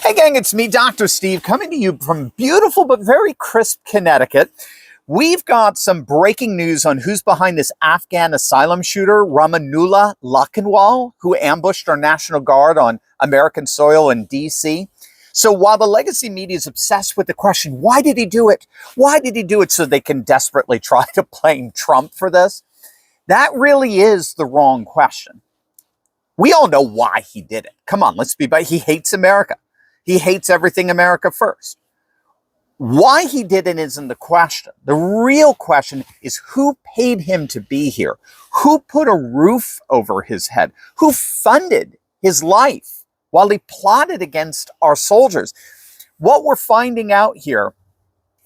Hey gang, it's me, Dr. Steve, coming to you from beautiful but very crisp Connecticut. We've got some breaking news on who's behind this Afghan asylum shooter, Rahmanullah Lakhanwal, who ambushed our National Guard on American soil in D.C. So while the legacy media is obsessed with the question, why did he do it? Why did he do it so they can desperately try to blame Trump for this? That really is the wrong question. We all know why he did it. Come on, let's be by. He hates America. He hates everything America first. Why he did it isn't the question. The real question is who paid him to be here? Who put a roof over his head? Who funded his life while he plotted against our soldiers? What we're finding out here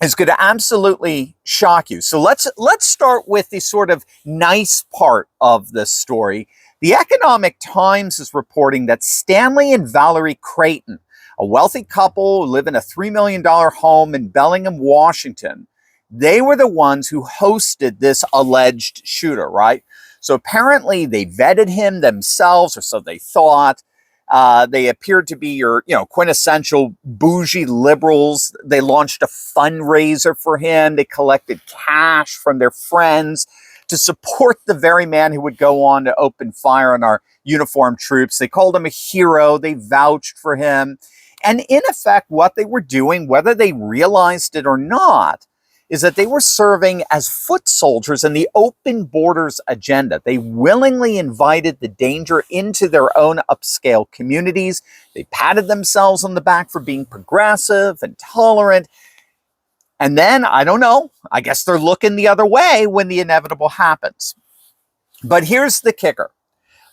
is going to absolutely shock you. So let's start with the sort of nice part of this story. The Economic Times is reporting that Stanley and Valerie Creighton, a wealthy couple who live in a $3 million home in Bellingham, Washington, they were the ones who hosted this alleged shooter, right? So apparently they vetted him themselves, or so they thought. They appeared to be your, quintessential bougie liberals. They launched a fundraiser for him. They collected cash from their friends to support the very man who would go on to open fire on our uniformed troops. They called him a hero. They vouched for him. And in effect, what they were doing, whether they realized it or not, is that they were serving as foot soldiers in the open borders agenda. They willingly invited the danger into their own upscale communities. They patted themselves on the back for being progressive and tolerant. And then, I don't know, I guess they're looking the other way when the inevitable happens. But here's the kicker.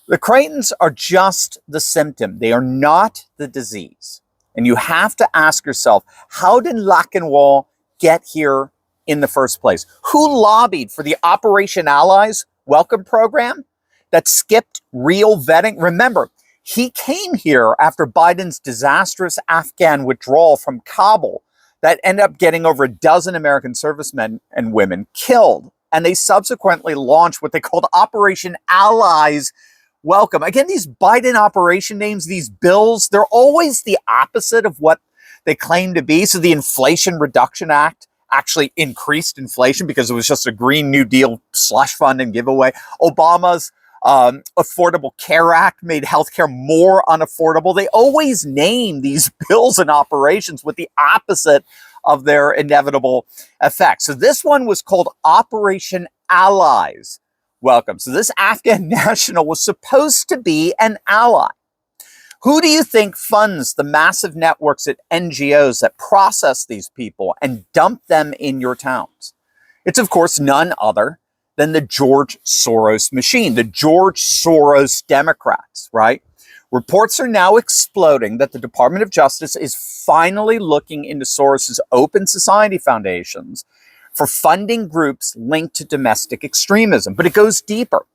The Creightons are just the symptom. They are not the disease. And you have to ask yourself, how did Lakhanwal get here in the first place? Who lobbied for the Operation Allies welcome program that skipped real vetting? Remember, he came here after Biden's disastrous Afghan withdrawal from Kabul that ended up getting over a dozen American servicemen and women killed. And they subsequently launched what they called Operation Allies welcome. Again, these Biden operation names, these bills, they're always the opposite of what they claim to be. So the Inflation Reduction Act actually increased inflation because it was just a Green New Deal slush fund and giveaway. Obama's Affordable Care Act made healthcare more unaffordable. They always name these bills and operations with the opposite of their inevitable effects. So this one was called Operation Allies welcome. So this Afghan national was supposed to be an ally. Who do you think funds the massive networks at NGOs that process these people and dump them in your towns? It's, of course, none other than the George Soros machine, the George Soros Democrats, right? Reports are now exploding that the Department of Justice is finally looking into Soros's Open Society foundations for funding groups linked to domestic extremism. But it goes deeper.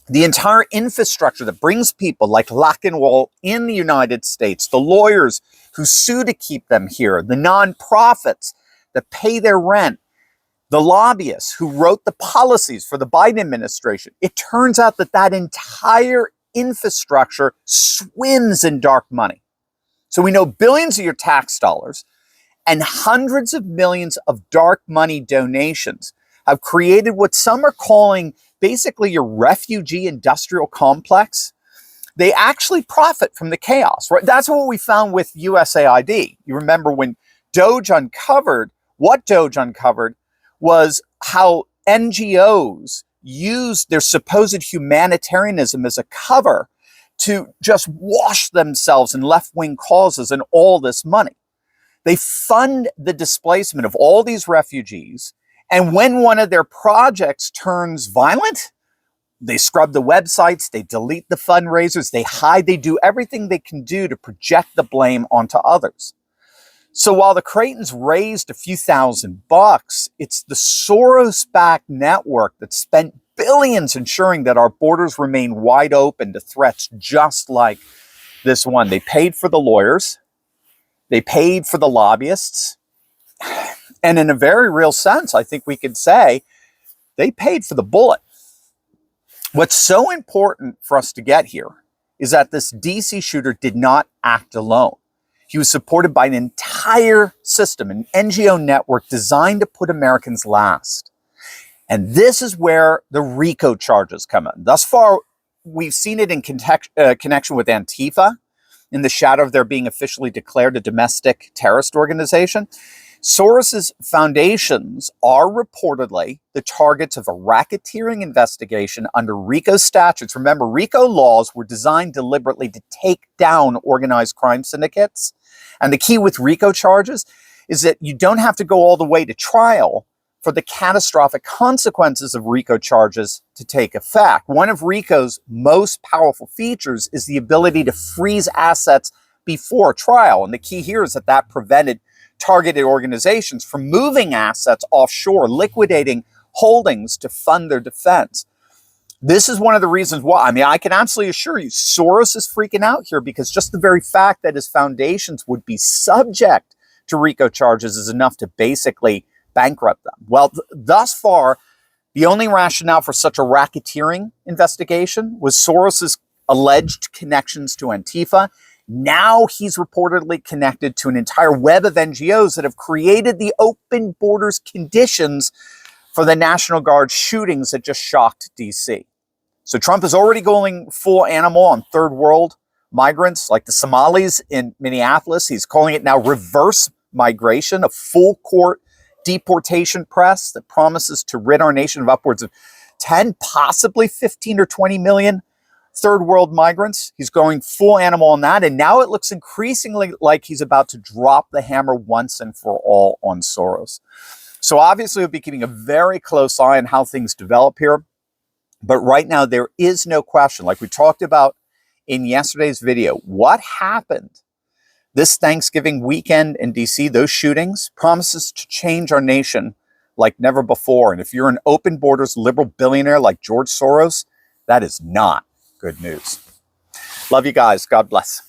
The entire infrastructure that brings people like Lakhanwal in the United States, the lawyers who sue to keep them here, the nonprofits that pay their rent, the lobbyists who wrote the policies for the Biden administration, it turns out that that entire infrastructure swims in dark money. So we know billions of your tax dollars and hundreds of millions of dark money donations have created what some are calling basically your refugee industrial complex. They actually profit from the chaos, right? That's what we found with USAID. You remember when Doge uncovered, what Doge uncovered was how NGOs used their supposed humanitarianism as a cover to just wash themselves in left-wing causes and all this money. They fund the displacement of all these refugees, and when one of their projects turns violent, they scrub the websites, they delete the fundraisers, they hide, they do everything they can do to project the blame onto others. So while the Creightons raised a few $1,000s, it's the Soros-backed network that spent billions ensuring that our borders remain wide open to threats just like this one. They paid for the lawyers. They paid for the lobbyists. And in a very real sense, I think we could say they paid for the bullet. What's so important for us to get here is that this DC shooter did not act alone. He was supported by an entire system, an NGO network designed to put Americans last. And this is where the RICO charges come in. Thus far, we've seen it in connection with Antifa, in the shadow of their being officially declared a domestic terrorist organization. Soros's foundations are reportedly the targets of a racketeering investigation under RICO statutes. Remember, RICO laws were designed deliberately to take down organized crime syndicates. And the key with RICO charges is that you don't have to go all the way to trial for the catastrophic consequences of RICO charges to take effect. One of RICO's most powerful features is the ability to freeze assets before trial. And the key here is that that prevented targeted organizations from moving assets offshore, liquidating holdings to fund their defense. This is one of the reasons why, I mean, I can absolutely assure you, Soros is freaking out here because just the very fact that his foundations would be subject to RICO charges is enough to basically bankrupt them. Well, thus far, the only rationale for such a racketeering investigation was Soros's alleged connections to Antifa. Now he's reportedly connected to an entire web of NGOs that have created the open borders conditions for the National Guard shootings that just shocked DC. So Trump is already going full animal on third world migrants like the Somalis in Minneapolis. He's calling it now reverse migration, a full court deportation press that promises to rid our nation of upwards of 10, possibly 15 or 20 million third world migrants. He's going full animal on that. And now it looks increasingly like he's about to drop the hammer once and for all on Soros. So obviously we'll be keeping a very close eye on how things develop here. But right now there is no question, like we talked about in yesterday's video, what happened this Thanksgiving weekend in DC, those shootings, promises to change our nation like never before. And if you're an open borders liberal billionaire like George Soros, that is not good news. Love you guys. God bless.